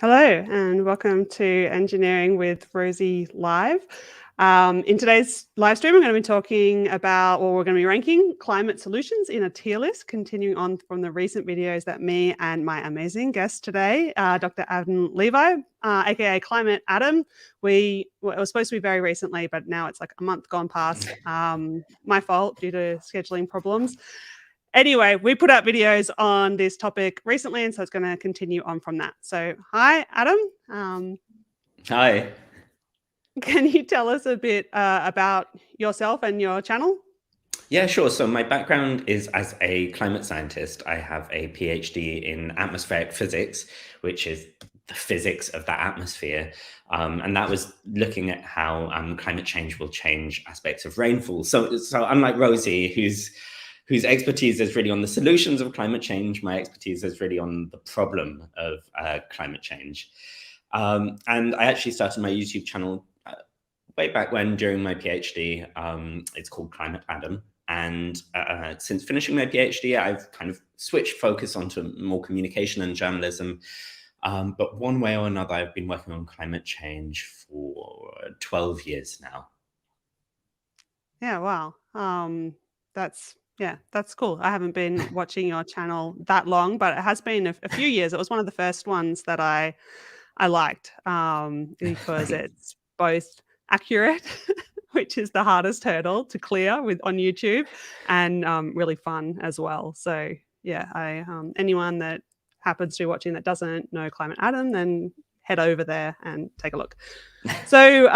Hello and welcome to Engineering with Rosie Live. In today's live stream, we're going to be talking about, we're going to be ranking climate solutions in a tier list, continuing on from the recent videos that me and my amazing guest today, Dr. Adam Levi, aka ClimateAdam. It was supposed to be very recently, but now it's like a month gone past. My fault due to scheduling problems. Anyway, we put out videos on this topic recently, and so it's going to continue on from that. So, hi, Adam. Hi. Can you tell us a bit about yourself and your channel? Yeah, sure. So my background is as a climate scientist. I have a PhD in atmospheric physics, which is the physics of the atmosphere. And that was looking at how climate change will change aspects of rainfall. So unlike Rosie, whose expertise is really on the solutions of climate change, my expertise is really on the problem of climate change. And I actually started my YouTube channel way back when during my PhD. It's called ClimateAdam. And since finishing my PhD, I've kind of switched focus onto more communication and journalism. But one way or another, I've been working on climate change for 12 years now. Yeah, wow. That's cool. I haven't been watching your channel that long, but it has been a few years. It was one of the first ones that I liked because it's both accurate, which is the hardest hurdle to clear on YouTube, and really fun as well. So yeah, anyone that happens to be watching that doesn't know ClimateAdam, then head over there and take a look. So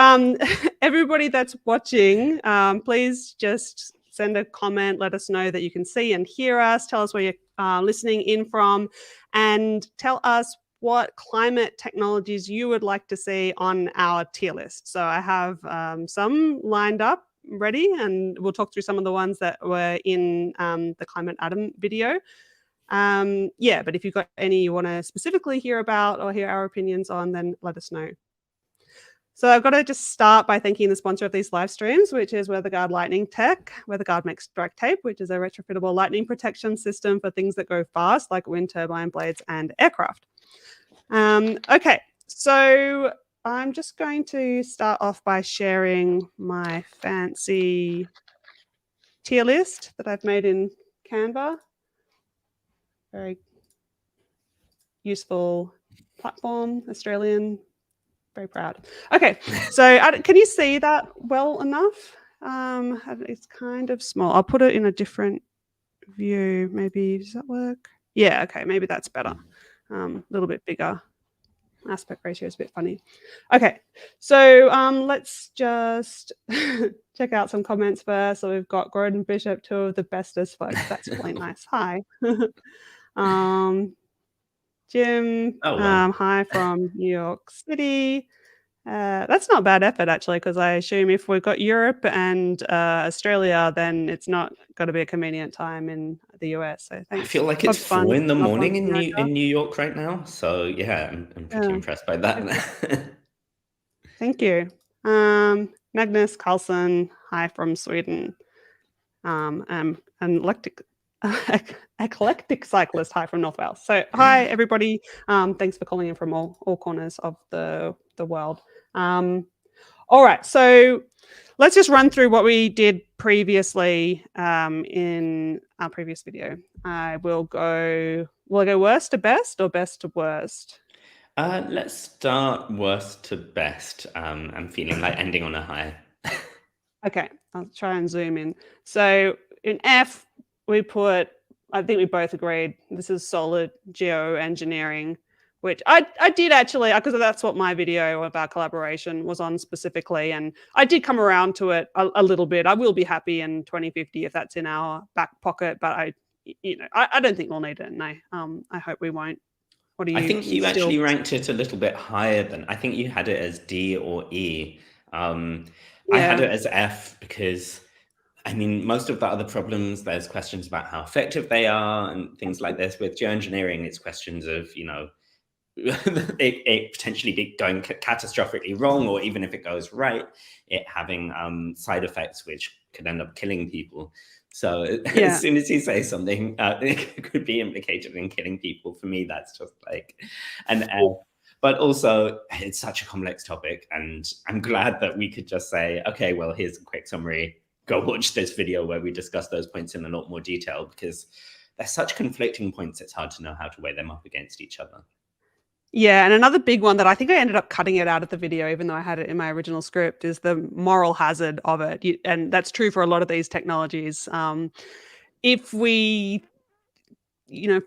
everybody that's watching, please just send a comment, let us know that you can see and hear us, tell us where you're listening in from, and tell us what climate technologies you would like to see on our tier list. So I have some lined up ready, and we'll talk through some of the ones that were in the ClimateAdam video. But if you've got any you want to specifically hear about or hear our opinions on, then let us know. So I've got to just start by thanking the sponsor of these live streams, which is WeatherGuard Lightning Tech. WeatherGuard makes direct tape, which is a retrofittable lightning protection system for things that go fast, like wind turbine blades and aircraft. Okay, so I'm just going to start off by sharing my fancy tier list that I've made in Canva. Very useful platform, Australian. Very proud. Okay, so can you see that well enough? It's kind of small. I'll put it in a different view. Maybe, does that work? Yeah, okay, maybe that's better. A little bit bigger. Aspect ratio is a bit funny. Okay, so let's just check out some comments first. So we've got Gordon Bishop, two of the bestest folks. That's really nice. Hi. Jim, hi from New York City. That's not bad effort, actually, because I assume if we've got Europe and Australia, then it's not got to be a convenient time in the US. So thanks. I feel like it's 4 in the morning in New York right now. So yeah, I'm pretty impressed by that. Thank you. Magnus Carlson, hi from Sweden. An eclectic cyclist, hi from North Wales. So hi everybody, thanks for calling in from all corners of the world. All right, so let's just run through what we did previously in our previous video. Will I go worst to best or best to worst? Let's start worst to best. I'm feeling like ending on a high. Okay, I'll try and zoom in. So in F, we put, I think we both agreed, this is solid geoengineering, which I did actually, because that's what my video about collaboration was on specifically, and I did come around to it a little bit. I will be happy in 2050 if that's in our back pocket, but I don't think we'll need it, and I hope we won't. What do you? I think you actually ranked it a little bit higher than, I think you had it as D or E. I had it as F because, I mean, most of the other problems, there's questions about how effective they are and things like this. With geoengineering, it's questions of, it potentially be going catastrophically wrong, or even if it goes right, it having side effects which could end up killing people. So as soon as you say something, it could be implicated in killing people. For me, that's just like an F. But also, it's such a complex topic, and I'm glad that we could just say, okay, well, here's a quick summary. Go watch this video where we discuss those points in a lot more detail, because they're such conflicting points, it's hard to know how to weigh them up against each other. Yeah, and another big one that I think I ended up cutting it out of the video, even though I had it in my original script, is the moral hazard of it. And that's true for a lot of these technologies. If we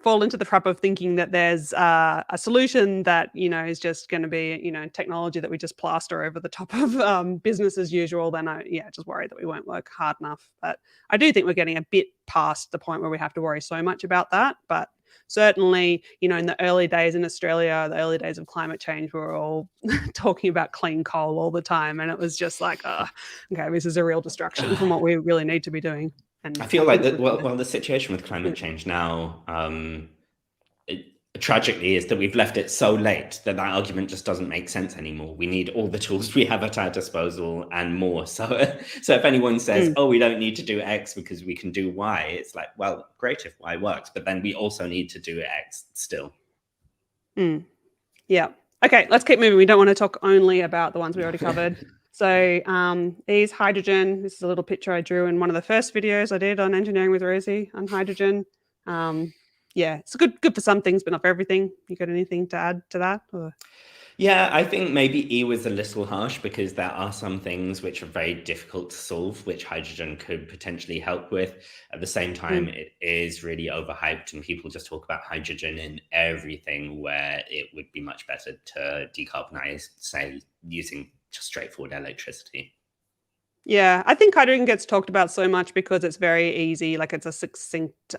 fall into the trap of thinking that there's a solution that, is just going to be, technology that we just plaster over the top of business as usual, then just worry that we won't work hard enough. But I do think we're getting a bit past the point where we have to worry so much about that. But certainly, in the early days in Australia, the early days of climate change, we were all talking about clean coal all the time. And it was just like, okay, this is a real distraction from what we really need to be doing. And I feel like the situation with climate change now, tragically, is that we've left it so late that argument just doesn't make sense anymore. We need all the tools we have at our disposal and more. So if anyone says, oh, we don't need to do X because we can do Y, it's like, well, great if Y works, but then we also need to do X still. Yeah. Okay, let's keep moving. We don't want to talk only about the ones we already covered. So these hydrogen, this is a little picture I drew in one of the first videos I did on Engineering with Rosie on hydrogen. It's good for some things, but not for everything. You got anything to add to that? Or? Yeah, I think maybe E was a little harsh, because there are some things which are very difficult to solve, which hydrogen could potentially help with. At the same time, it is really overhyped, and people just talk about hydrogen in everything, where it would be much better to decarbonize, say, using just straightforward electricity. Yeah, I think hydrogen gets talked about so much because it's very easy, like it's a succinct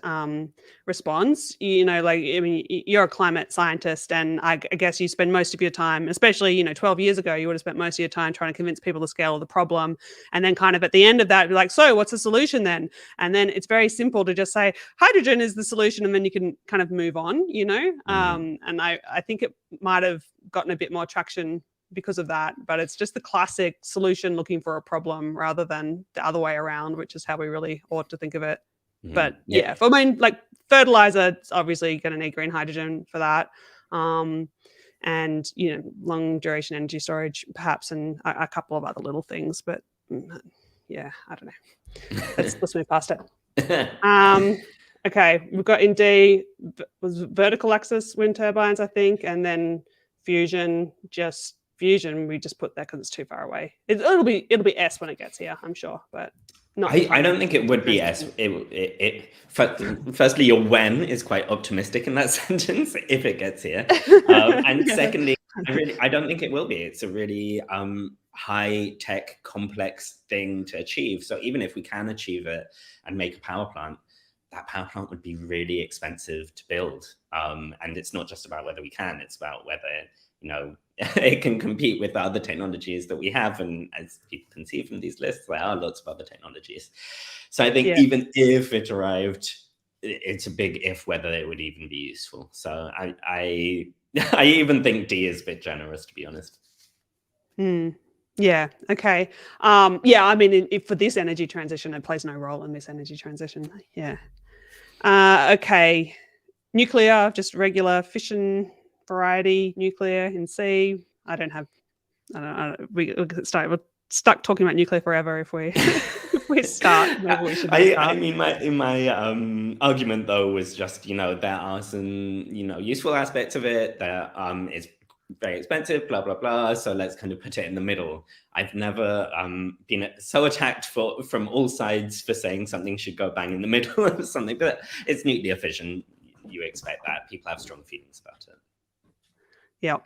response. You're a climate scientist, and I guess you spend most of your time, especially 12 years ago, you would have spent most of your time trying to convince people the scale of the problem, and then kind of at the end of that, be like, so what's the solution then? And then it's very simple to just say hydrogen is the solution, and then you can kind of move on. And I think it might have gotten a bit more traction because of that, but it's just the classic solution looking for a problem rather than the other way around, which is how we really ought to think of it. But like fertilizer, it's obviously going to need green hydrogen for that, and long duration energy storage perhaps, and a couple of other little things. But I don't know. Let's move past it. Okay, we've got in D was vertical axis wind turbines, I think, and then fusion we just put that because it's too far away. It'll be S when it gets here, I'm sure, but not. I don't think it would be S. Firstly, your when is quite optimistic in that sentence if it gets here, and secondly, I don't think it will be. It's a really high tech, complex thing to achieve. So even if we can achieve it and make a power plant, that power plant would be really expensive to build. And it's not just about whether we can; it's about whether it can compete with the other technologies that we have. And as people can see from these lists, there are lots of other technologies. So I think even if it arrived, it's a big if whether it would even be useful. So I even think D is a bit generous, to be honest. Yeah. Okay. I mean, for this energy transition, it plays no role in this energy transition. Yeah. Okay. Nuclear, just regular fission variety nuclear in C. I don't know. We're stuck talking about nuclear forever if we start. Maybe we should start. I mean, my argument though was just there are some useful aspects of it. There it's very expensive, blah blah blah. So let's kind of put it in the middle. I've never been so attacked from all sides for saying something should go bang in the middle of something, but it's nuclear fission. You expect that. People have strong feelings about it. Yep.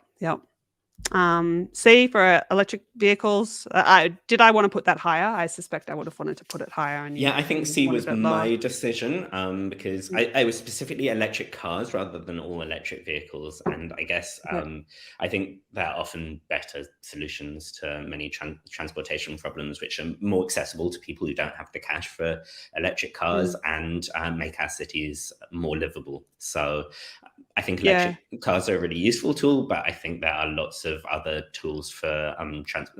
C for electric vehicles. Did I want to put that higher? I suspect I would have wanted to put it higher. And I think C was my decision because I was specifically electric cars rather than all electric vehicles. And I guess I think there are often better solutions to many transportation problems, which are more accessible to people who don't have the cash for electric cars and make our cities more livable. So I think electric cars are a really useful tool, but I think there are lots of other tools for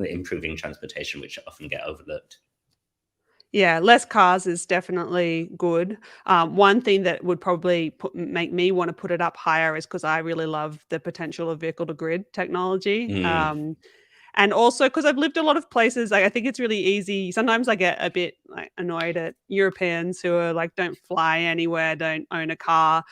improving transportation which often get overlooked. Yeah, less cars is definitely good. One thing that would probably make me want to put it up higher is because I really love the potential of vehicle to grid technology. Mm. And also because I've lived a lot of places, like, I think it's really easy. Sometimes I get a bit like annoyed at Europeans who are like, don't fly anywhere, don't own a car.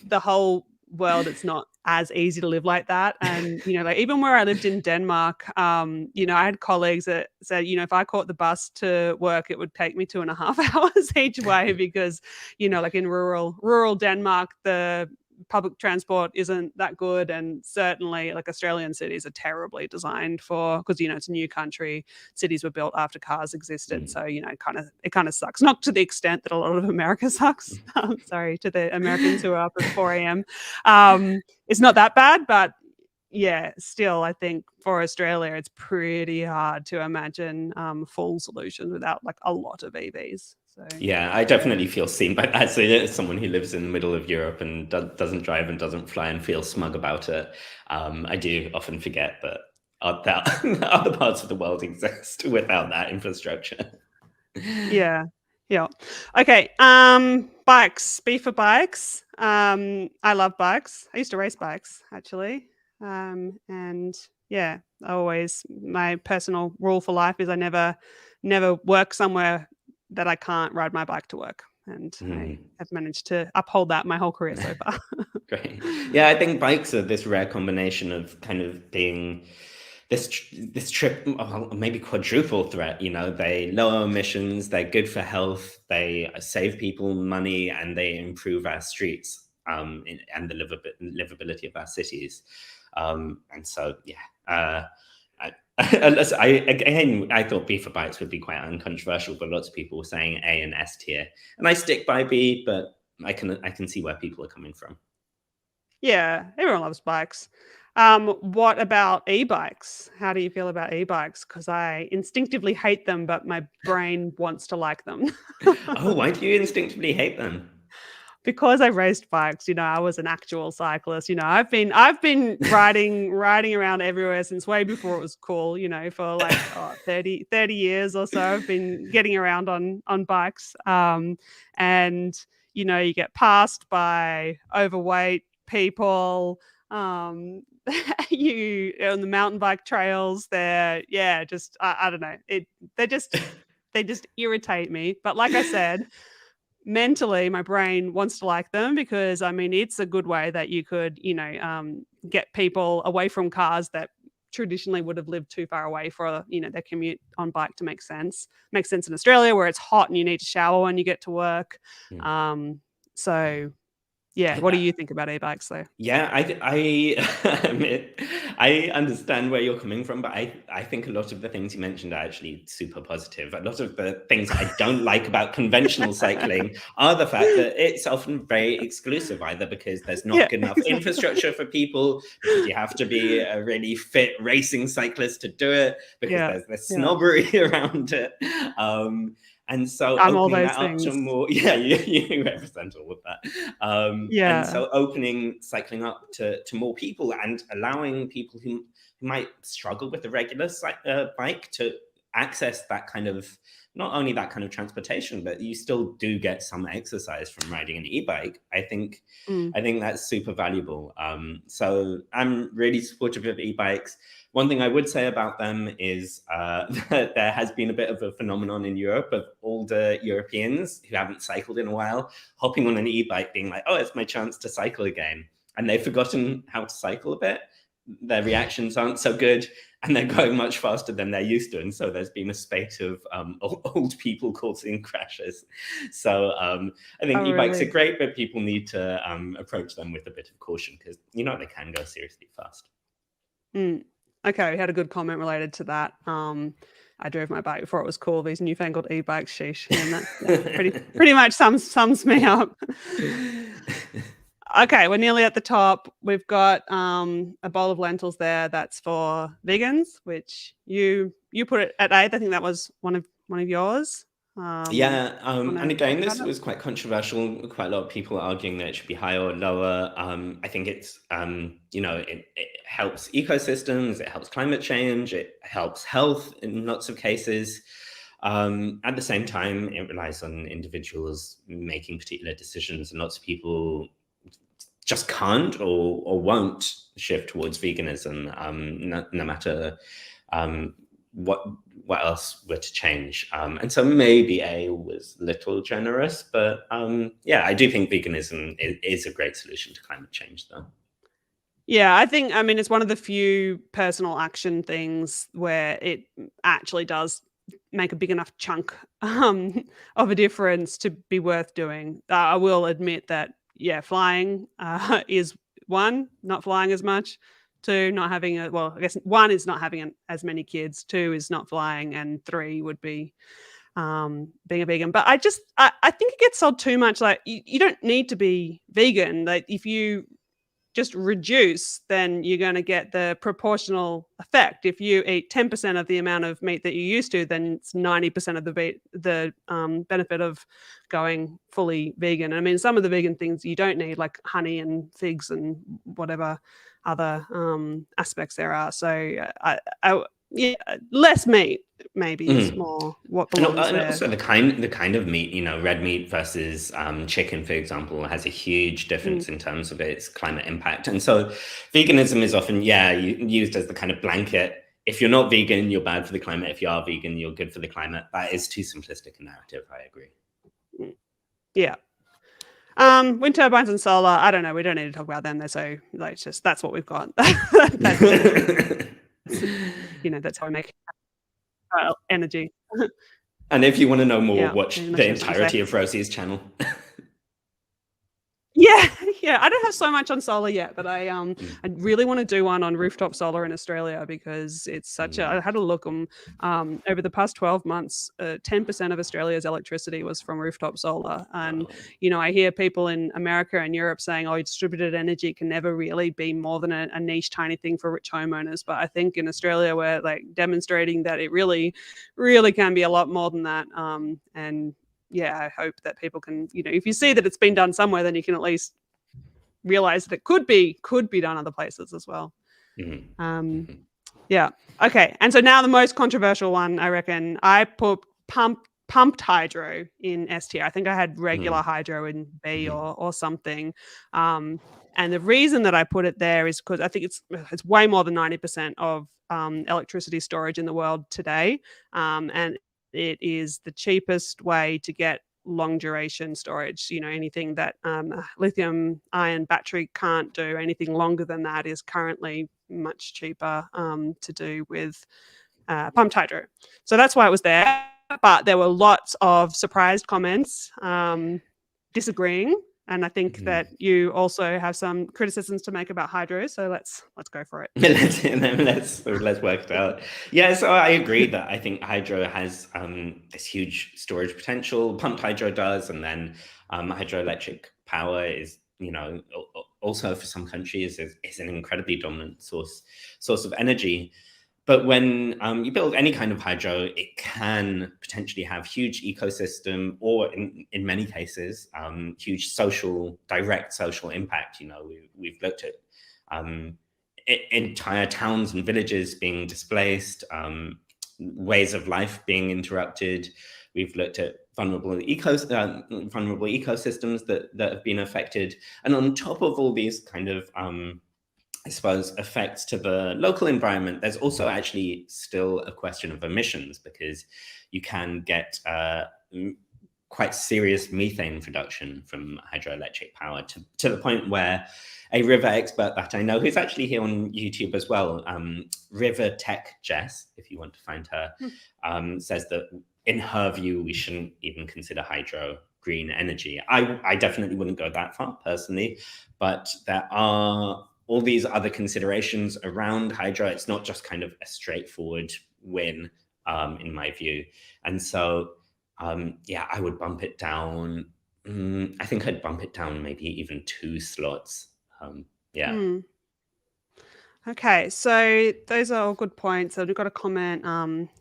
The whole world, it's not as easy to live like that. And, like even where I lived in Denmark, I had colleagues that said, if I caught the bus to work, it would take me 2.5 hours each way because, like in rural Denmark, the public transport isn't that good, and certainly like Australian cities are terribly designed for, because it's a new country, cities were built after cars existed, so it kind of sucks, not to the extent that a lot of America sucks. Sorry to the Americans who are up at 4 a.m. It's not that bad, but yeah, still, I think for Australia, it's pretty hard to imagine full solutions without like a lot of EVs. So Yeah, I definitely feel seen by that. So, as someone who lives in the middle of Europe and doesn't drive and doesn't fly and feels smug about it, I do often forget that other parts of the world exist without that infrastructure. yeah. Okay. Bikes. B for bikes. I love bikes. I used to race bikes actually. And yeah, my personal rule for life is I never work somewhere that I can't ride my bike to work. And I have managed to uphold that my whole career so far. Great. Yeah, I think bikes are this rare combination of kind of being this trip, maybe quadruple threat. They lower emissions, they're good for health, they save people money, and they improve our streets and the livability of our cities. And so, yeah. I thought B for bikes would be quite uncontroversial, but lots of people were saying A and S tier, and I stick by B, but I can see where people are coming from. Yeah, everyone loves bikes. What about e-bikes? How do you feel about e-bikes? Because I instinctively hate them, but my brain wants to like them. Oh, why do you instinctively hate them? Because I raced bikes, I was an actual cyclist. I've been riding around everywhere since way before it was cool. For like 30 years or so, I've been getting around on bikes. And you get passed by overweight people. You on the mountain bike trails. I don't know. They just irritate me. But like I said, mentally my brain wants to like them because it's a good way that you could get people away from cars that traditionally would have lived too far away for their commute on bike to make sense in Australia where it's hot and you need to shower when you get to work. So yeah, what do you think about e-bikes though? Yeah, I understand where you're coming from, but I think a lot of the things you mentioned are actually super positive. A lot of the things I don't like about conventional cycling are the fact that it's often very exclusive, either because there's not good enough infrastructure for people, because you have to be a really fit racing cyclist to do it, because there's this snobbery around it. And so I'm all opening those that up things. to more, you represent all of that. And so opening cycling up to more people and allowing people who might struggle with the regular bike to access that kind of, not only that kind of transportation, but you still do get some exercise from riding an e-bike. I think that's super valuable. So I'm really supportive of e-bikes. One thing I would say about them is that there has been a bit of a phenomenon in Europe of older Europeans who haven't cycled in a while, hopping on an e-bike being like, oh, it's my chance to cycle again. And they've forgotten how to cycle a bit. Their reactions aren't so good, and they're going much faster than they're used to. And so there's been a spate of old people causing crashes. So I think e-bikes are great, but people need to approach them with a bit of caution because, they can go seriously fast. Okay, we had a good comment related to that. I drove my bike before it was cool. These newfangled e-bikes, sheesh. And that pretty much sums me up. Okay, we're nearly at the top. We've got a bowl of lentils there. That's for vegans, which you put it at 8th. I think that was one of yours. And again, this was quite controversial. Quite a lot of people arguing that it should be higher or lower. I think it's, it helps ecosystems, it helps climate change, it helps health in lots of cases. At the same time, it relies on individuals making particular decisions, and lots of people just can't or won't shift towards veganism, no matter what else were to change. And so maybe A was a little generous, but yeah, I do think veganism is a great solution to climate change, though. Yeah, I mean, it's one of the few personal action things where it actually does make a big enough chunk of a difference to be worth doing. I will admit that, yeah, flying is one, not flying as much. Two, not having I guess one is not having as many kids. Two is not flying, and three would be being a vegan. But I think it gets sold too much. Like you don't need to be vegan. Like if you just reduce, then you're going to get the proportional effect. If you eat 10% of the amount of meat that you used to, then it's 90% of the benefit of going fully vegan. I mean, some of the vegan things you don't need, like honey and figs and whatever other aspects there are. So yeah, less meat maybe is more what belongs and there. also the kind of meat, red meat versus chicken, for example, has a huge difference in terms of its climate impact. And so veganism is often, used as the kind of blanket. If you're not vegan, you're bad for the climate. If you are vegan, you're good for the climate. That is too simplistic a narrative. I agree. Yeah. Wind turbines and solar, I don't know. We don't need to talk about them. They're so like that's what we've got. That's how we make energy. And if you want to know more, watch the entirety of Rosie's channel. Yeah. I don't have so much on solar yet, but I really want to do one on rooftop solar in Australia because it's such I had a look over the past 12 months, 10% of Australia's electricity was from rooftop solar. And, I hear people in America and Europe saying, distributed energy can never really be more than a niche, tiny thing for rich homeowners. But I think in Australia, we're like demonstrating that it really, really can be a lot more than that. And yeah, I hope that people can, if you see that it's been done somewhere, then you can at least realize that it could be done other places as well. Yeah. Okay. And so now the most controversial one, I reckon, I put pumped hydro in S tier. I think I had regular hydro in B or something. And the reason that I put it there is because I think it's way more than 90% of electricity storage in the world today. And it is the cheapest way to get long duration storage. Anything that lithium ion battery can't do, anything longer than that is currently much cheaper to do with pumped hydro. So that's why it was there. But there were lots of surprised comments disagreeing. And I think that you also have some criticisms to make about hydro. So let's go for it. let's work it out. Yeah, so I agree that I think hydro has this huge storage potential. Pumped hydro does, and then hydroelectric power is, also for some countries is an incredibly dominant source of energy. But when you build any kind of hydro, it can potentially have huge ecosystem, or in many cases, huge direct social impact. We've looked at entire towns and villages being displaced, ways of life being interrupted. We've looked at vulnerable ecosystems that have been affected. And on top of all these kind of I suppose, effects to the local environment, there's also actually still a question of emissions, because you can get quite serious methane production from hydroelectric power to the point where a river expert that I know, who's actually here on YouTube as well, WeatherTech Jess, if you want to find her, says that in her view, we shouldn't even consider hydro green energy. I definitely wouldn't go that far personally, but there are all these other considerations around hydro. It's not just kind of a straightforward win, in my view. And so, I would bump it down. I think I'd bump it down maybe even 2 slots. Okay, so those are all good points. So we've got a comment,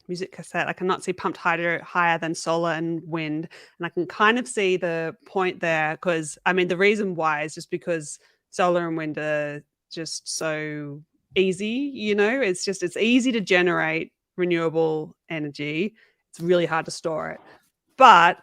music cassette. I cannot see pumped hydro higher than solar and wind. And I can kind of see the point there, because I mean, the reason why is just because solar and wind are just so easy, it's easy to generate renewable energy. it's really hard to store it. But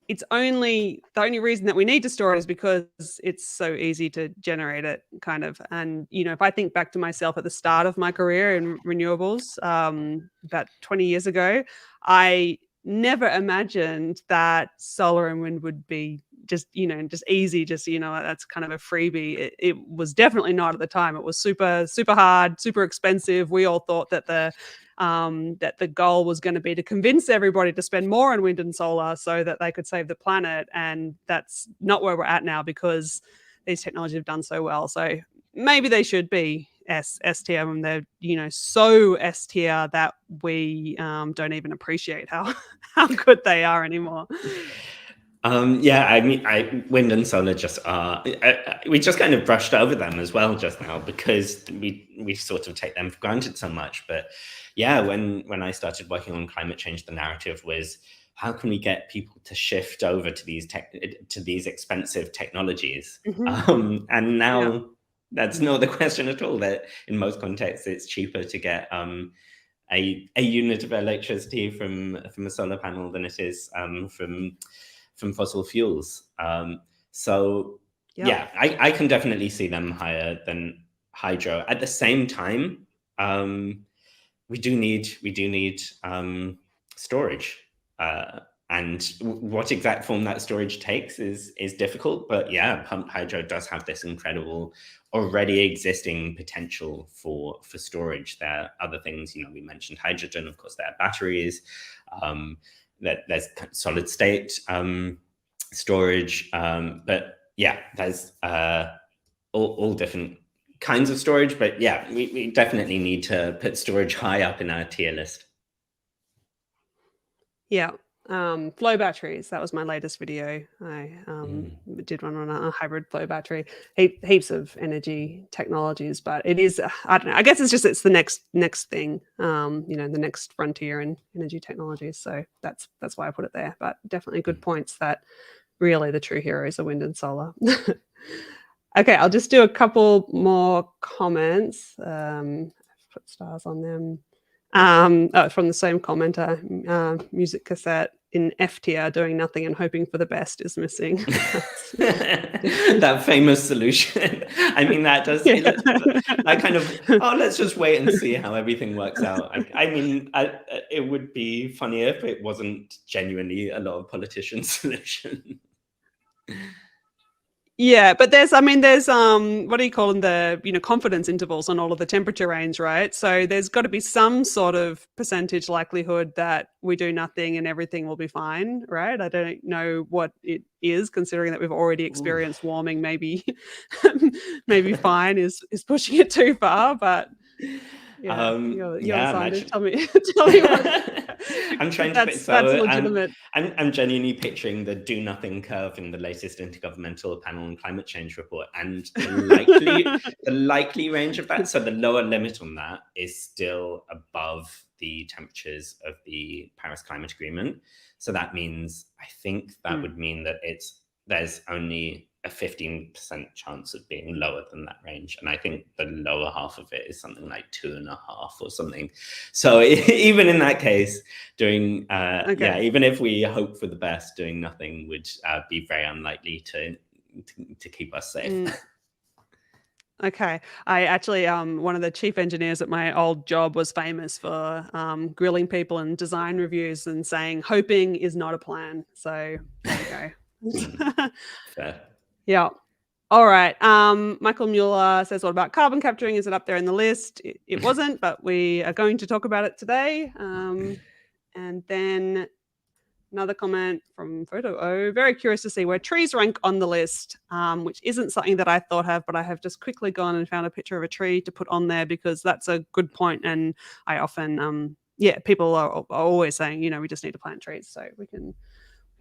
the only reason that we need to store it is because it's so easy to generate it, kind of. And, if I think back to myself at the start of my career in renewables, about 20 years ago, I never imagined that solar and wind would be just easy, that's kind of a freebie. It was definitely not at the time. It was super, super hard, super expensive. We all thought that the goal was going to be to convince everybody to spend more on wind and solar so that they could save the planet. And that's not where we're at now, because these technologies have done so well. So maybe they should be S tier, and they're so S tier that we don't even appreciate how good they are anymore. Yeah, I mean, wind and solar just are. We just kind of brushed over them as well just now, because we sort of take them for granted so much. But yeah, when I started working on climate change, the narrative was, how can we get people to shift over to these expensive technologies? Mm-hmm. And now that's not the question at all. That in most contexts, it's cheaper to get a unit of electricity from a solar panel than it is from fossil fuels. So yeah, I can definitely see them higher than hydro. At the same time, we do need storage. And what exact form that storage takes is difficult. But yeah, pumped hydro does have this incredible already existing potential for storage. There are other things, we mentioned hydrogen, of course, there are batteries. There's solid state storage, but yeah, there's all different kinds of storage. But yeah, we definitely need to put storage high up in our tier list. Yeah. Flow batteries, that was my latest video. I did one on a hybrid flow battery. Heaps of energy technologies, but it is, I don't know, I guess it's the next thing, the next frontier in energy technologies. So that's why I put it there. But definitely good points that really the true heroes are wind and solar. Okay, I'll just do a couple more comments. Put stars on them. From the same commenter, music cassette in F tier, doing nothing and hoping for the best is missing. That famous solution. I mean, that does that kind of, let's just wait and see how everything works out. I mean, it would be funnier if it wasn't genuinely a lot of politicians' solution. Yeah, but there's what do you call them, the confidence intervals on all of the temperature range, right? So there's got to be some sort of percentage likelihood that we do nothing and everything will be fine, right? I don't know what it is, considering that we've already experienced warming. Maybe fine is pushing it too far, but yeah, you're the scientist. Tell me what. I'm trying to. That's legitimate. I'm genuinely picturing the do nothing curve in the latest Intergovernmental Panel on Climate Change report, and the likely range of that. So the lower limit on that is still above the temperatures of the Paris Climate Agreement. So that means, I think that would mean that there's only a 15% chance of being lower than that range. And I think the lower half of it is something like 2.5 or something. So even in that case, even if we hope for the best, doing nothing would be very unlikely to keep us safe. Okay. I actually, one of the chief engineers at my old job was famous for grilling people in design reviews and saying, hoping is not a plan. So there you go. Fair. Yeah. All right. Michael Mueller says, what about carbon capturing? Is it up there in the list? It wasn't, but we are going to talk about it today. And then another comment from Photo O. Very curious to see where trees rank on the list, which isn't something that I thought of, but I have just quickly gone and found a picture of a tree to put on there because that's a good point. And I often, people are always saying, we just need to plant trees. So we can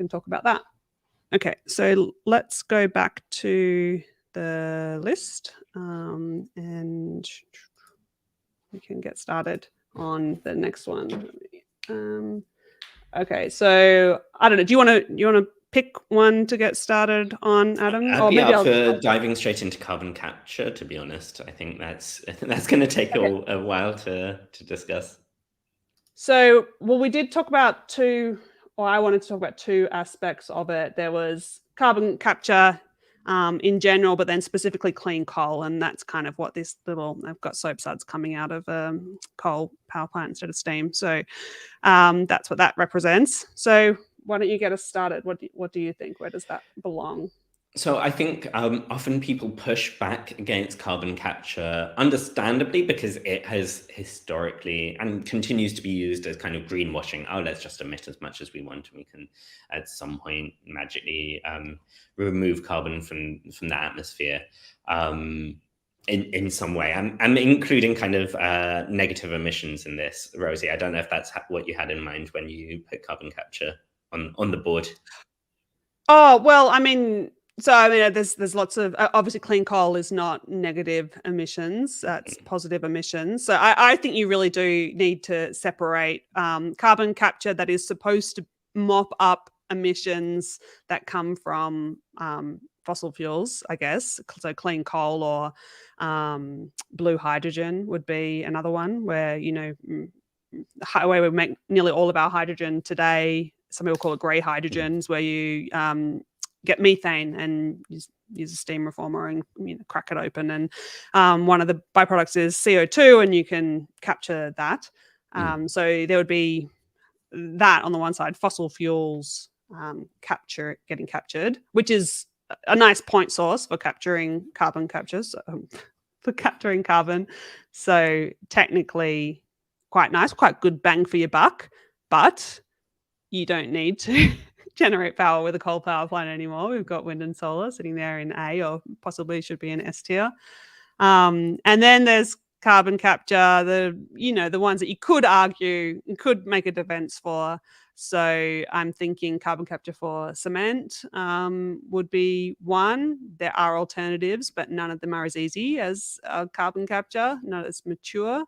talk about that. Okay, so let's go back to the list and we can get started on the next one. Okay, so I don't know. Do you want to pick one to get started on, Adam? I'd be up for diving straight into carbon capture. To be honest, I think that's going to take a while to discuss. So, well, we did talk about I wanted to talk about two aspects of it. There was carbon capture in general, but then specifically clean coal. And that's kind of what I've got soap suds coming out of coal power plant instead of steam. So that's what that represents. So why don't you get us started? What do you think? Where does that belong? So I think often people push back against carbon capture, understandably, because it has historically and continues to be used as kind of greenwashing. Oh, let's just emit as much as we want, and we can at some point magically remove carbon from the atmosphere in some way. I'm including kind of negative emissions in this, Rosie. I don't know if that's what you had in mind when you put carbon capture on the board. Oh, well, there's lots of obviously clean coal is not negative emissions; that's positive emissions. So I think you really do need to separate carbon capture that is supposed to mop up emissions that come from fossil fuels, I guess. So clean coal or blue hydrogen would be another one where where we make nearly all of our hydrogen today. Some people call it grey hydrogens, where you get methane and use a steam reformer and crack it open. And one of the byproducts is CO2, and you can capture that. So there would be that on the one side, fossil fuels getting captured, which is a nice point source for capturing carbon for capturing carbon. So technically quite nice, quite good bang for your buck, but you don't need to generate power with a coal power plant anymore. We've got wind and solar sitting there in A, or possibly should be in S tier. And then there's carbon capture, the ones that you could argue, you could make a defense for. So I'm thinking carbon capture for cement would be one. There are alternatives, but none of them are as easy as carbon capture, not as mature.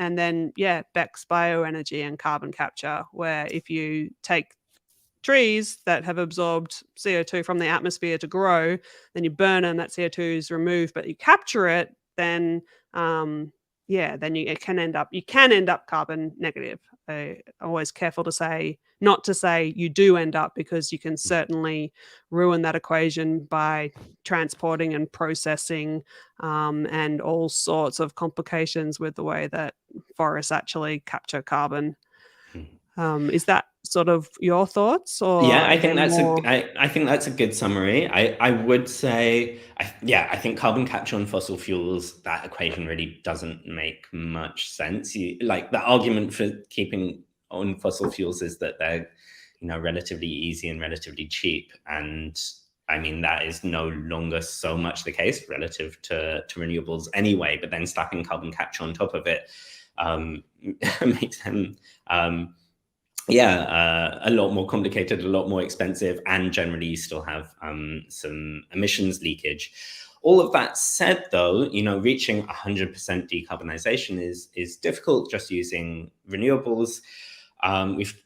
And then, BECCS, bioenergy and carbon capture, where if you take trees that have absorbed CO2 from the atmosphere to grow, then you burn them, that CO2 is removed, but you capture it, then you can end up carbon negative. I'm always careful not to say you do end up, because you can certainly ruin that equation by transporting and processing and all sorts of complications with the way that forests actually capture carbon. Is that sort of your thoughts? Or yeah, I think that's a good summary. I would say, I think carbon capture on fossil fuels, that equation really doesn't make much sense. Like, the argument for keeping on fossil fuels is that they're relatively easy and relatively cheap, and I mean that is no longer so much the case relative to renewables anyway. But then slapping carbon capture on top of it makes them a lot more complicated, a lot more expensive, and generally you still have some emissions leakage. All of that said, though, reaching 100% decarbonization is difficult just using renewables.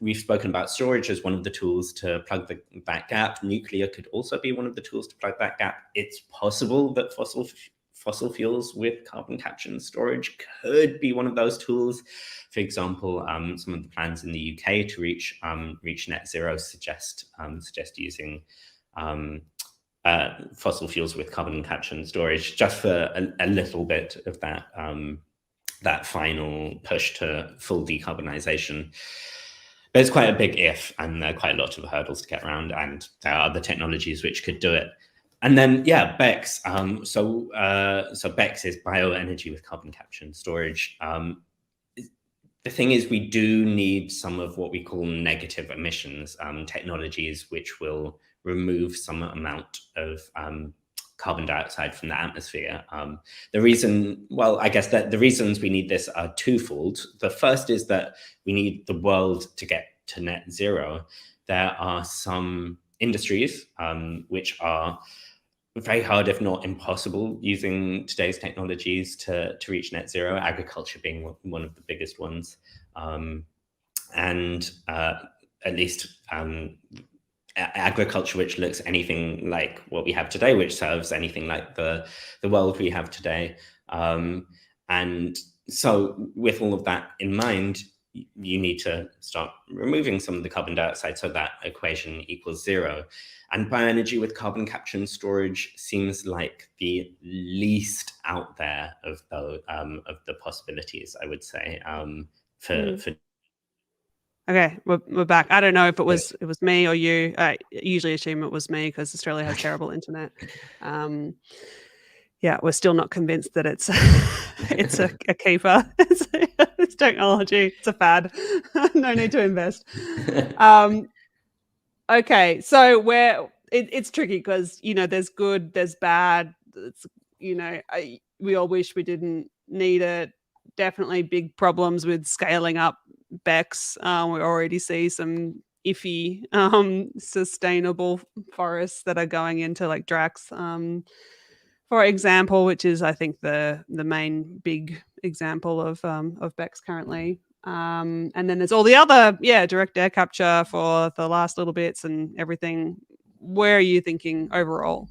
We've spoken about storage as one of the tools to plug that gap. Nuclear could also be one of the tools to plug that gap. It's possible that fossil fuels with carbon capture and storage could be one of those tools. For example, some of the plans in the UK to reach net zero suggest using fossil fuels with carbon capture and storage, just for a little bit of that final push to full decarbonization. But it's quite a big if, and there are quite a lot of hurdles to get around, and there are other technologies which could do it. And then, BECCS. So BECCS is bioenergy with carbon capture and storage. The thing is, we do need some of what we call negative emissions technologies, which will remove some amount of carbon dioxide from the atmosphere. The reasons we need this are twofold. The first is that we need the world to get to net zero. There are some industries which are very hard, if not impossible, using today's technologies to reach net zero, agriculture being one of the biggest ones. And at least agriculture which looks anything like what we have today, which serves anything like the world we have today. And So with all of that in mind, you need to start removing some of the carbon dioxide so that equation equals zero. And bioenergy with carbon capture and storage seems like the least out there of the possibilities, I would say, for Okay, we're back. I don't know if it was me or you. I usually assume it was me because Australia has terrible internet. Yeah, we're still not convinced that it's it's a keeper. It's technology. It's a fad. No need to invest. Okay, so it's tricky because there's good, there's bad. It's we all wish we didn't need it. Definitely big problems with scaling up BECCS. We already see some iffy sustainable forests that are going into like Drax, for example, which is I think the main big example of BECCS currently. And then there's all the other, direct air capture for the last little bits and everything. Where are you thinking overall?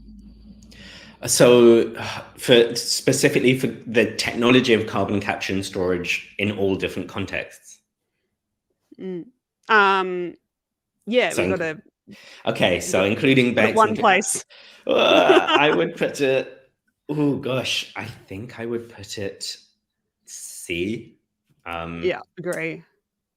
So specifically for the technology of carbon capture and storage in all different contexts. Yeah, so, we got to. Okay, so including BECCS. One place. I would put it. Oh gosh, I think I would put it C. Yeah, agree.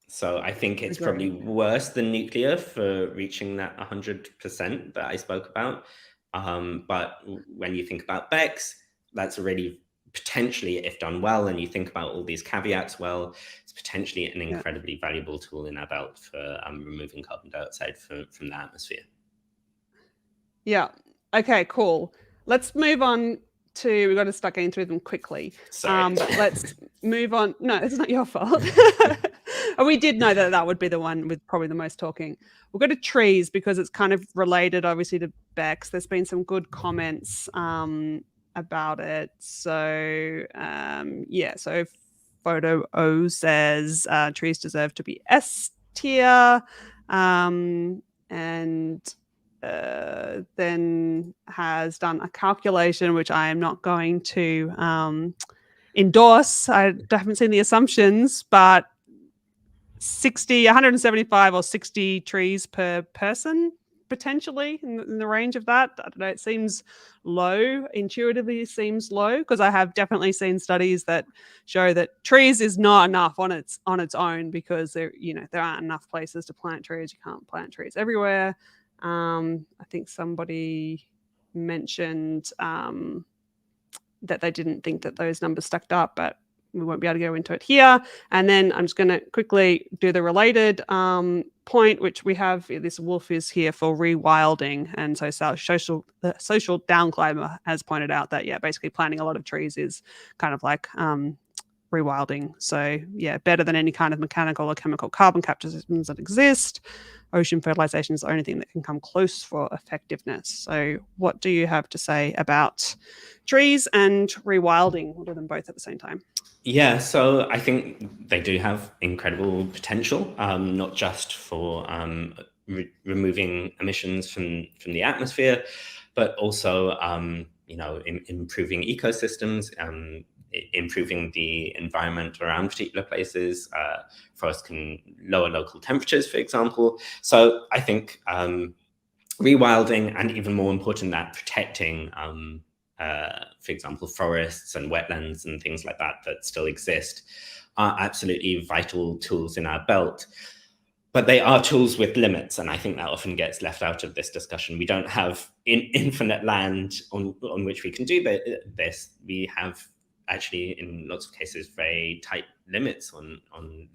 So I think it's probably worse than nuclear for reaching that 100% that I spoke about. But when you think about BECCS, that's already potentially, if done well, and you think about all these caveats well, it's potentially an incredibly valuable tool in our belt for removing carbon dioxide from the atmosphere. Yeah. Okay, cool. Let's move on to, we've got to start getting through them quickly. Sorry. But let's move on. No, it's not your fault. We did know that would be the one with probably the most talking. We'll go to trees because it's kind of related, obviously, to BECCS. There's been some good comments about it. So, so Photo O says trees deserve to be S tier. And then has done a calculation, which I am not going to endorse. I haven't seen the assumptions, but 175 or 60 trees per person, potentially in the range of that. I don't know, it seems low, intuitively seems low, because I have definitely seen studies that show that trees is not enough on its own, because there aren't enough places to plant trees. You can't plant trees everywhere. I think somebody mentioned that they didn't think that those numbers stacked up, but we won't be able to go into it here. And then I'm just going to quickly do the related point, which we have. This wolf is here for rewilding. And so the social downclimber has pointed out that, basically planting a lot of trees is kind of like rewilding. So, better than any kind of mechanical or chemical carbon capture systems that exist. Ocean fertilization is the only thing that can come close for effectiveness. So what do you have to say about trees and rewilding? We'll do them both at the same time. Yeah, so I think they do have incredible potential, not just for removing emissions from the atmosphere, but also improving ecosystems, improving the environment around particular places. Forests can lower local temperatures, for example. So I think rewilding, and even more important, that protecting for example, forests and wetlands and things like that still exist, are absolutely vital tools in our belt. But they are tools with limits, and I think that often gets left out of this discussion. We don't have infinite land on which we can do this. We have actually, in lots of cases, very tight limits on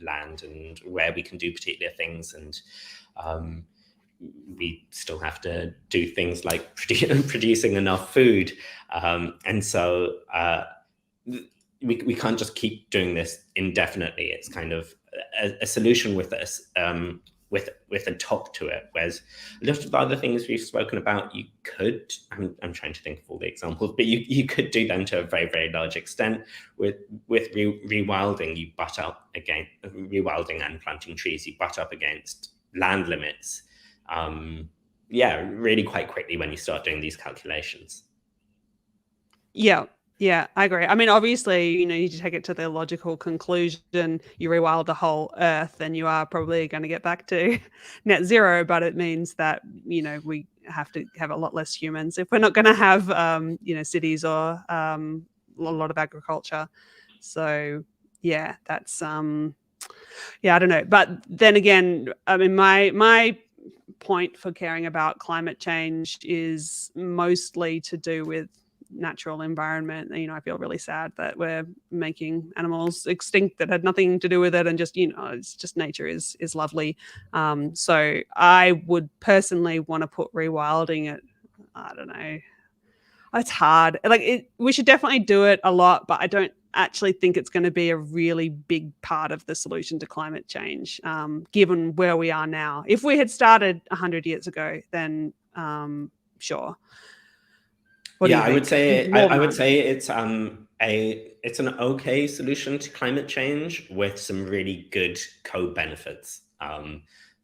land and where we can do particular things. And we still have to do things like producing enough food. And so we can't just keep doing this indefinitely. It's kind of a solution with us, with a top to it. Whereas a lot of the other things we've spoken about, you could, I'm trying to think of all the examples, but you could do them to a very, very large extent. With rewilding, you butt up against rewilding and planting trees, you butt up against land limits. Really quite quickly when you start doing these calculations. Yeah, Yeah, I agree. I mean, obviously, you need to take it to the logical conclusion. You rewild the whole Earth, and you are probably going to get back to net zero. But it means that we have to have a lot less humans if we're not going to have cities or a lot of agriculture. So yeah, that's yeah, I don't know. But then again, I mean, my point for caring about climate change is mostly to do with natural environment. I feel really sad that we're making animals extinct that had nothing to do with it, and just it's just nature is lovely. So I would personally want to put rewilding at, I don't know, it's hard. We should definitely do it a lot, but I don't actually think it's going to be a really big part of the solution to climate change, given where we are now. If we had started 100 years ago, then sure. Yeah, I would say it's an okay solution to climate change with some really good co-benefits.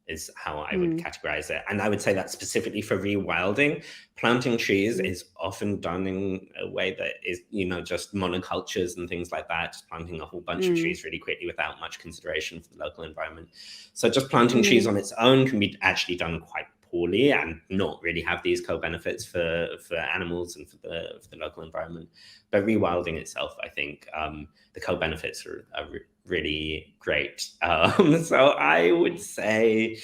Is how I would categorize it. And I would say that specifically for rewilding, planting trees is often done in a way that is, just monocultures and things like that, just planting a whole bunch of trees really quickly without much consideration for the local environment. So just planting trees on its own can be actually done quite poorly and not really have these co-benefits for animals and for the local environment. But rewilding itself, I think the co-benefits are really great. So I would say,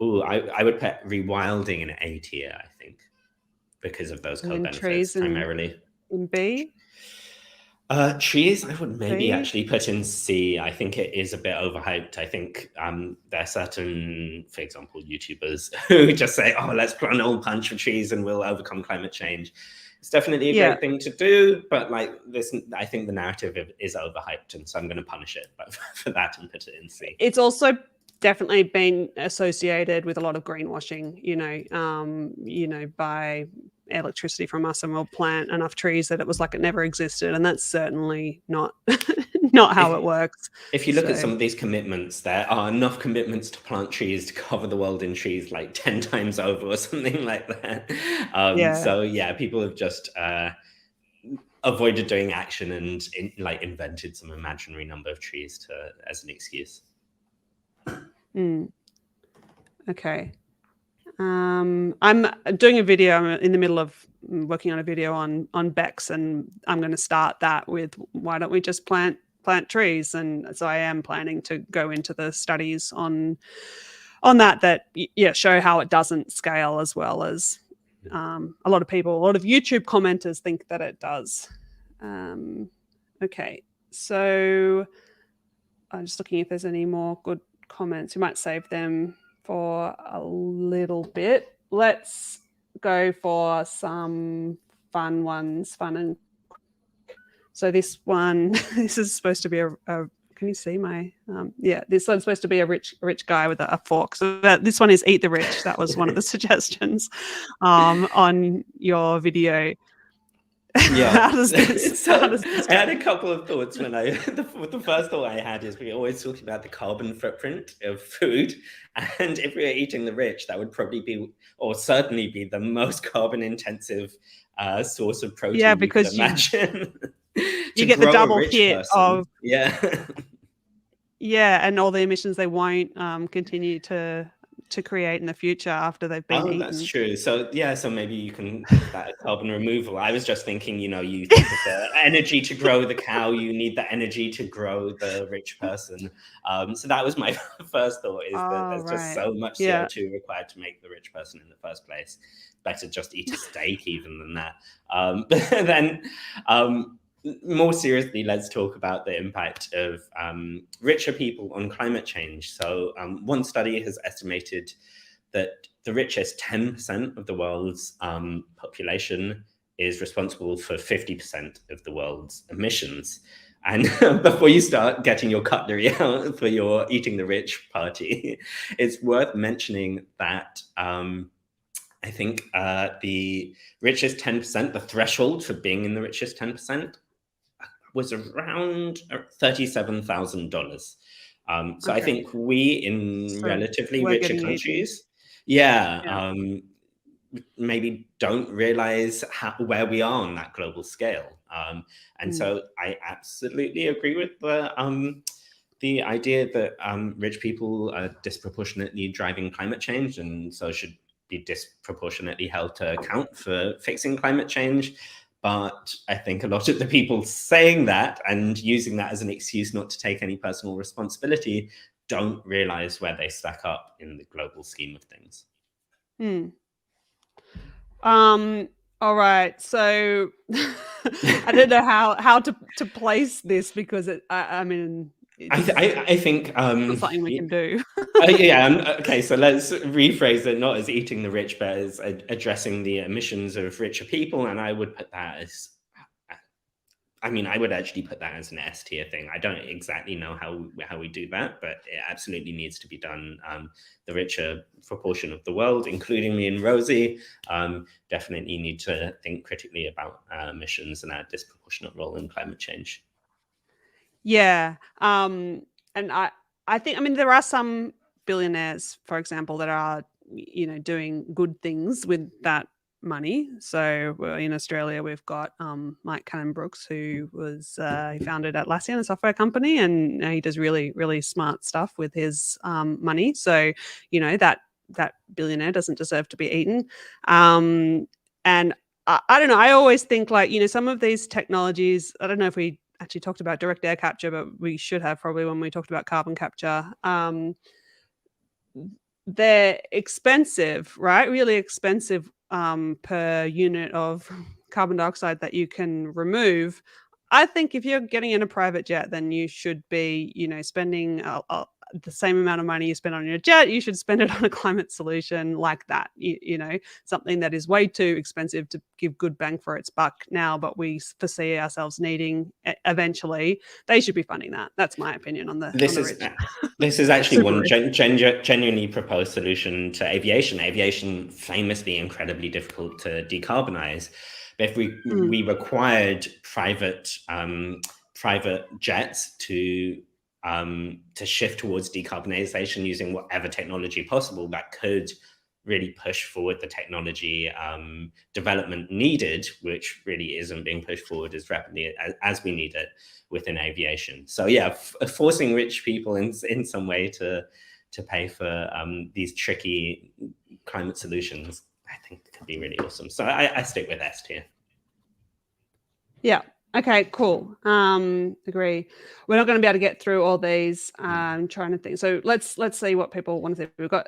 I would put rewilding in A tier, I think, because of those co-benefits primarily. In B? Trees, I would maybe actually put in C. I think it is a bit overhyped. I think there are certain, for example, YouTubers who just say, "Oh, let's plant a whole bunch of trees and we'll overcome climate change." It's definitely a great thing to do, but I think the narrative is overhyped, and so I'm going to punish it for that and put it in C. It's also definitely been associated with a lot of greenwashing, by electricity from us, and we'll plant enough trees that it was like it never existed, and that's certainly not how it works. If you look at some of these commitments, there are enough commitments to plant trees to cover the world in trees like 10 times over or something like that. So yeah, people have just avoided doing action and invented some imaginary number of trees as an excuse. Okay. I'm doing a video. I'm in the middle of working on a video on BECCS, and I'm going to start that with, why don't we just plant trees? And so I am planning to go into the studies on that show how it doesn't scale as well as a lot of YouTube commenters think that it does. Okay, so I'm just looking if there's any more good comments. We might save them for a little bit. Let's go for some fun ones, fun and quick. So this one, this is supposed to be a can you see my this one's supposed to be a rich guy with a fork. So this one is Eat the Rich. That was one of the suggestions on your video. Yeah. How does this I had a couple of thoughts when the first thought I had is, we always talk about the carbon footprint of food, and if we were eating the rich, that would probably be, or certainly be, the most carbon intensive source of protein. Yeah, because you get the double hit of yeah, and all the emissions they won't continue to create in the future after they've been eaten. That's true. So maybe you can put that carbon removal. I was just thinking, you think of the energy to grow the cow, you need the energy to grow the rich person. So that was my first thought, is that there's just so much CO2 required to make the rich person in the first place. Better just eat a steak even than that. But then more seriously, let's talk about the impact of richer people on climate change. So one study has estimated that the richest 10% of the world's population is responsible for 50% of the world's emissions. And before you start getting your cutlery out for your eating the rich party, it's worth mentioning that I think the richest 10%, the threshold for being in the richest 10%, was around $37,000. So I think we in relatively richer countries, maybe don't realize where we are on that global scale. And so I absolutely agree with the idea that rich people are disproportionately driving climate change, and so should be disproportionately held to account for fixing climate change. But I think a lot of the people saying that and using that as an excuse not to take any personal responsibility don't realize where they stack up in the global scheme of things. All right. So I don't know how to place this, because I mean, I think something we can do. Okay, so let's rephrase it not as eating the rich, but as addressing the emissions of richer people. And I would put that as, I would actually put that as an S tier thing. I don't exactly know how we do that, but it absolutely needs to be done. The richer proportion of the world, including me and Rosie, definitely need to think critically about emissions and our disproportionate role in climate change. Yeah. And I think, there are some billionaires, for example, that are, doing good things with that money. So in Australia, we've got Mike Cannon-Brookes, who was he founded Atlassian, a software company, and he does really, really smart stuff with his money. So, that billionaire doesn't deserve to be eaten. And I don't know. I always think, like, some of these technologies, I don't know if we actually talked about direct air capture, but we should have probably when we talked about carbon capture. They're expensive, right? Really expensive per unit of carbon dioxide that you can remove. I think if you're getting in a private jet, then you should be, spending the same amount of money you spend on your jet, you should spend it on a climate solution like that. Something that is way too expensive to give good bang for its buck now, but we foresee ourselves needing eventually. They should be funding that. That's my opinion on the rich. This is actually one genuinely proposed solution to aviation. Aviation famously incredibly difficult to decarbonize. But if we required private jets to shift towards decarbonization using whatever technology possible, that could really push forward the technology development needed, which really isn't being pushed forward as rapidly as we need it within aviation. So yeah, forcing rich people in some way to pay for these tricky climate solutions, I think could be really awesome. So I stick with S tier. Yeah. Okay, cool. Agree. We're not going to be able to get through all these. I'm trying to think. So let's see what people want to see. We've got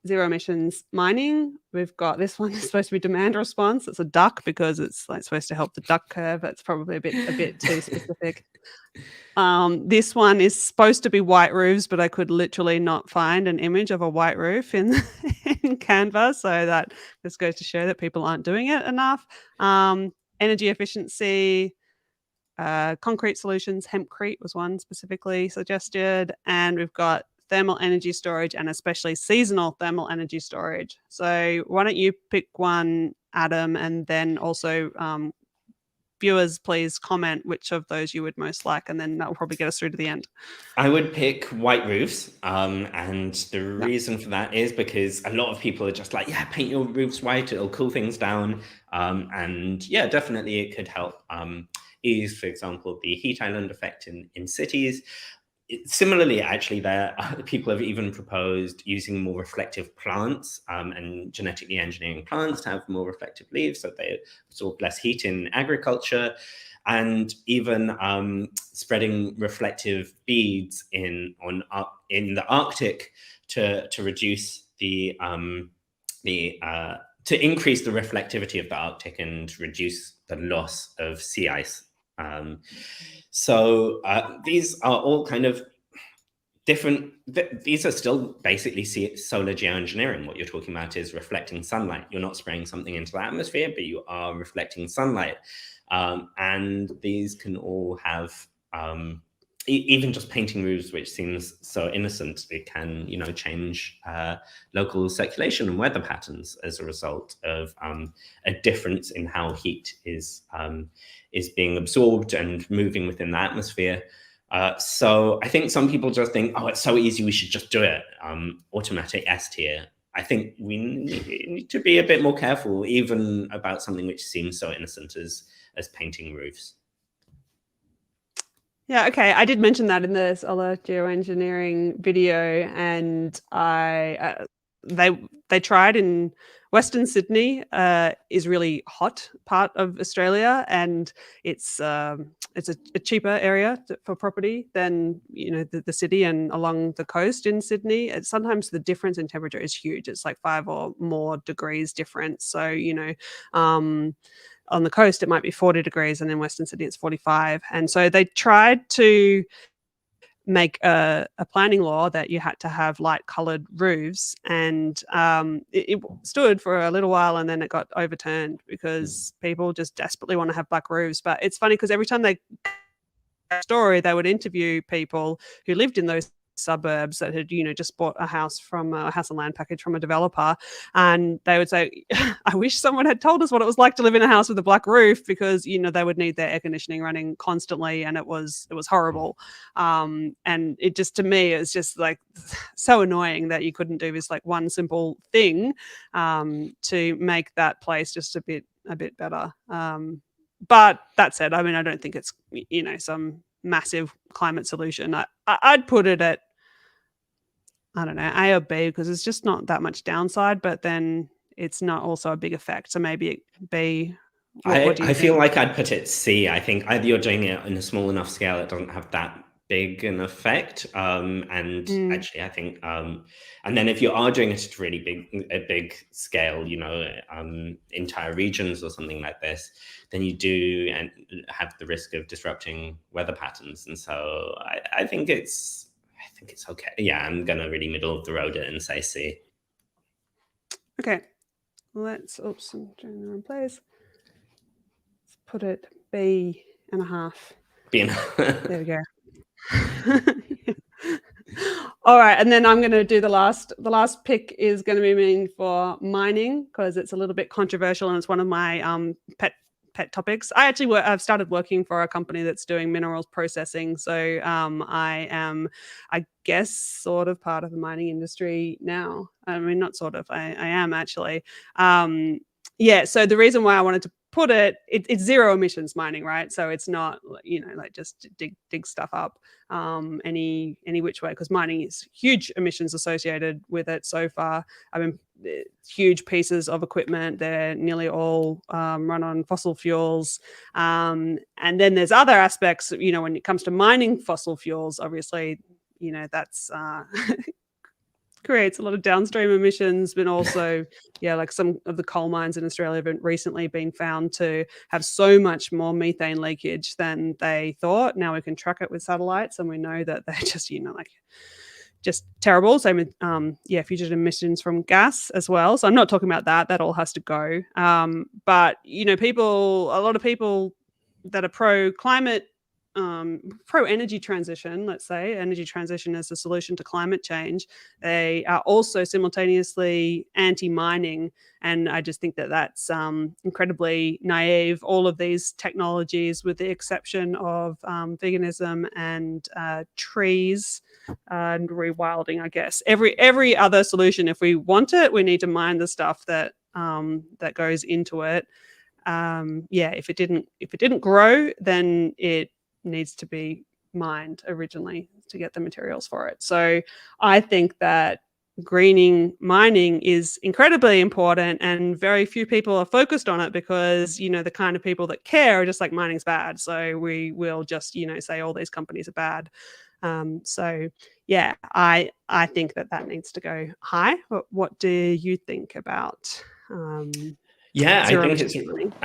zero emissions mining. We've got this one is supposed to be demand response. It's a duck because it's like supposed to help the duck curve. That's probably a bit too specific. This one is supposed to be white roofs, but I could literally not find an image of a white roof in Canva. So that just goes to show that people aren't doing it enough. Energy efficiency, concrete solutions, hempcrete was one specifically suggested. And we've got thermal energy storage, and especially seasonal thermal energy storage. So why don't you pick one, Adam, and then also viewers, please comment which of those you would most like, and then that will probably get us through to the end. I would pick white roofs, and the reason for that is because a lot of people are just like, yeah, paint your roofs white, it'll cool things down. And yeah, definitely it could help ease, for example, the heat island effect in cities. Similarly, actually, people have even proposed using more reflective plants and genetically engineering plants to have more reflective leaves so they absorb less heat in agriculture, and even spreading reflective beads in the Arctic to reduce to increase the reflectivity of the Arctic and reduce the loss of sea ice. So these are all kind of different. These are still basically solar geoengineering. What you're talking about is reflecting sunlight. You're not spraying something into the atmosphere, but you are reflecting sunlight. And these can all have, even just painting roofs, which seems so innocent, it can, change local circulation and weather patterns as a result of a difference in how heat is being absorbed and moving within the atmosphere. So I think some people just think, oh, it's so easy, we should just do it. Automatic S tier. I think we need to be a bit more careful, even about something which seems so innocent as painting roofs. Yeah, okay. I did mention that in the solar geoengineering video, and they tried in Western Sydney, is really hot part of Australia, and it's a cheaper area for property than the city and along the coast in Sydney. Sometimes the difference in temperature is huge. It's like 5 or more degrees difference. So on the coast, it might be 40 degrees, and in Western Sydney, it's 45. And so they tried to make a planning law that you had to have light-coloured roofs, and it stood for a little while, and then it got overturned because people just desperately want to have black roofs. But it's funny because every time they they would interview people who lived in those suburbs that had just bought a house and land package from a developer, and they would say, I wish someone had told us what it was like to live in a house with a black roof, because they would need their air conditioning running constantly, and it was horrible. And it just, to me, it's just like so annoying that you couldn't do this like one simple thing to make that place just a bit better. But that said, I mean, I don't think it's some massive climate solution. I'd put it at, I don't know, A or B, because it's just not that much downside, but then it's not also a big effect. So maybe B. What do you think? Feel like I'd put it C. I think either you're doing it in a small enough scale, it doesn't have that big an effect. Actually, I think, and then if you are doing it at a big scale, entire regions or something like this, then you do and have the risk of disrupting weather patterns. And so I think it's okay. Yeah, I'm gonna really middle of the road it and say C. Okay, let's. Oops, I'm doing the wrong place. Let's put it B.5. B.5. There we go. All right, and then I'm going to do the last pick is going to be mean for mining, because it's a little bit controversial and it's one of my pet topics. I've started working for a company that's doing minerals processing, so I am, I guess, sort of part of the mining industry now. I mean, not sort of, I am actually. Yeah, so the reason why I wanted to put it's zero emissions mining, right? So it's not like just dig stuff up any which way, because mining is huge emissions associated with it so far. I mean, huge pieces of equipment, they're nearly all run on fossil fuels, and then there's other aspects, when it comes to mining fossil fuels, obviously that's creates a lot of downstream emissions, but also, like some of the coal mines in Australia have recently been found to have so much more methane leakage than they thought. Now we can track it with satellites, and we know that they're just, just terrible. Same with, fugitive emissions from gas as well. So I'm not talking about that. That all has to go. But, a lot of people that are pro-climate, pro-energy transition, let's say, energy transition as a solution to climate change, they are also simultaneously anti-mining. And I just think that that's incredibly naive. All of these technologies, with the exception of veganism and trees and rewilding, I guess, every other solution, if we want it, we need to mine the stuff that goes into it. If it didn't grow, then it needs to be mined originally to get the materials for it. So I think that greening mining is incredibly important, and very few people are focused on it, because the kind of people that care are just like, mining's bad, so we will just say all these companies are bad. So yeah, I think that needs to go high. What do you think about I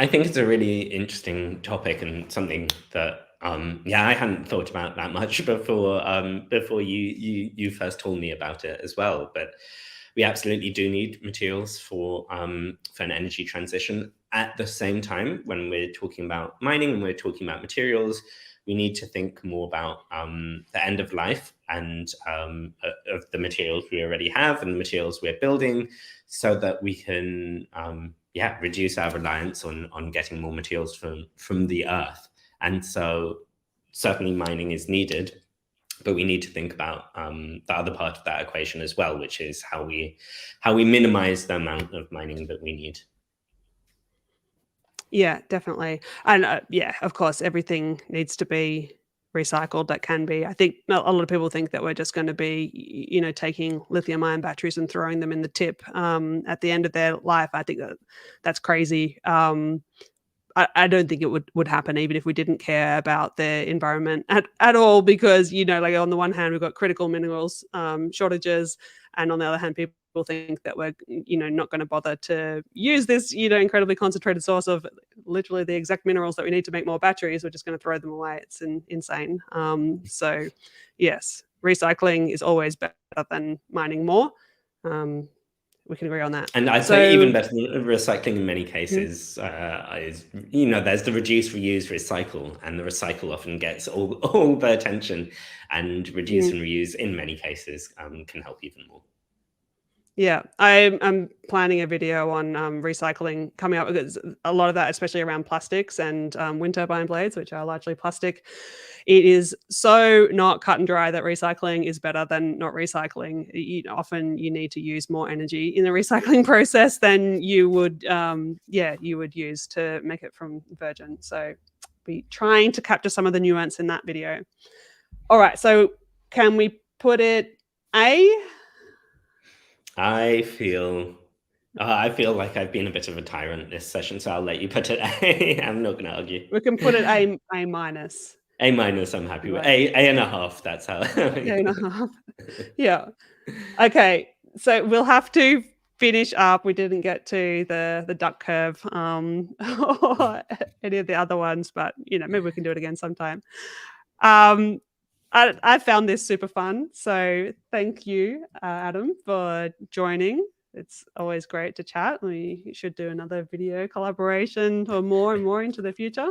think it's a really interesting topic, and something that I hadn't thought about that much before you first told me about it as well. But we absolutely do need materials for an energy transition. At the same time, when we're talking about mining and we're talking about materials, we need to think more about the end of life and of the materials we already have and the materials we're building, so that we can reduce our reliance on getting more materials from the earth. And so certainly mining is needed. But we need to think about the other part of that equation as well, which is how we minimize the amount of mining that we need. Yeah, definitely. And yeah, of course, everything needs to be recycled that can be. I think a lot of people think that we're just going to be, taking lithium ion batteries and throwing them in the tip at the end of their life. I think that's crazy. I don't think it would happen even if we didn't care about the environment at all, because, like on the one hand, we've got critical minerals shortages, and on the other hand, people think that we're, not going to bother to use this, incredibly concentrated source of literally the exact minerals that we need to make more batteries. We're just going to throw them away. It's insane. So yes, recycling is always better than mining more. We can agree on that. And I'd say even better than recycling in many cases is, there's the reduce, reuse, recycle, and the recycle often gets all the attention, and reduce and reuse in many cases can help even more. Yeah, I'm planning a video on recycling coming up, because a lot of that, especially around plastics and wind turbine blades, which are largely plastic, it is so not cut and dry that recycling is better than not recycling. Often you need to use more energy in the recycling process than you would, use to make it from virgin. So be trying to capture some of the nuance in that video. All right, so can we put it A? I feel like I've been a bit of a tyrant this session, so I'll let you put it A. I'm not going to argue. We can put it A minus. A minus, I'm happy with. A and a half, that's how. A and a half. Yeah. Okay, so we'll have to finish up. We didn't get to the duck curve or any of the other ones, but maybe we can do it again sometime. I found this super fun, so thank you, Adam, for joining. It's always great to chat. We should do another video collaboration or more and more into the future.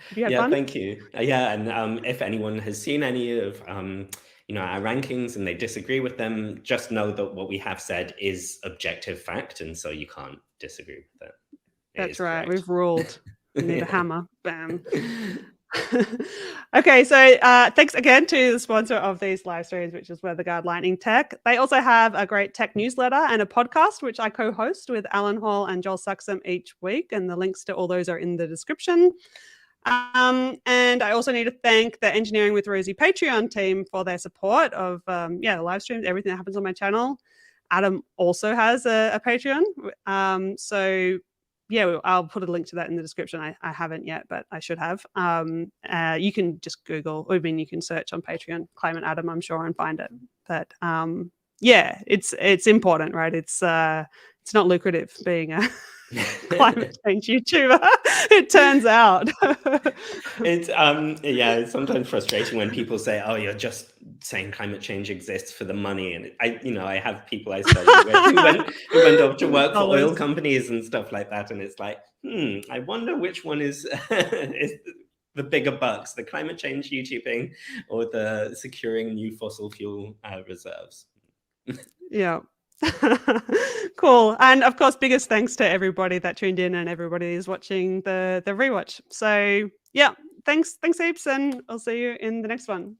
Have you had fun? Thank you. And if anyone has seen any of our rankings and they disagree with them, just know that what we have said is objective fact, and so you can't disagree with it. That's right. Correct. We've ruled. We need a hammer. Bam. Okay, so thanks again to the sponsor of these live streams, which is WeatherTech Tech. They also have a great tech newsletter and a podcast, which I co-host with Alan Hall and Joel Saxum each week, and the links to all those are in the description. And I also need to thank the Engineering with Rosie Patreon team for their support of the live streams, everything that happens on my channel. Adam also has a Patreon, so yeah, I'll put a link to that in the description. I haven't yet, but I should have. You can just Google, you can search on Patreon, ClimateAdam, I'm sure, and find it. But it's important, right? It's not lucrative being a climate change YouTuber, it turns out. It's sometimes frustrating when people say, "Oh, you're just saying climate change exists for the money." And I have people I study with who went off to work for oil companies and stuff like that, and it's like, I wonder which one is is the bigger bucks, the climate change YouTubing or the securing new fossil fuel reserves. Yeah. Cool. And of course, biggest thanks to everybody that tuned in and everybody is watching the rewatch. So yeah, thanks heaps, and I'll see you in the next one.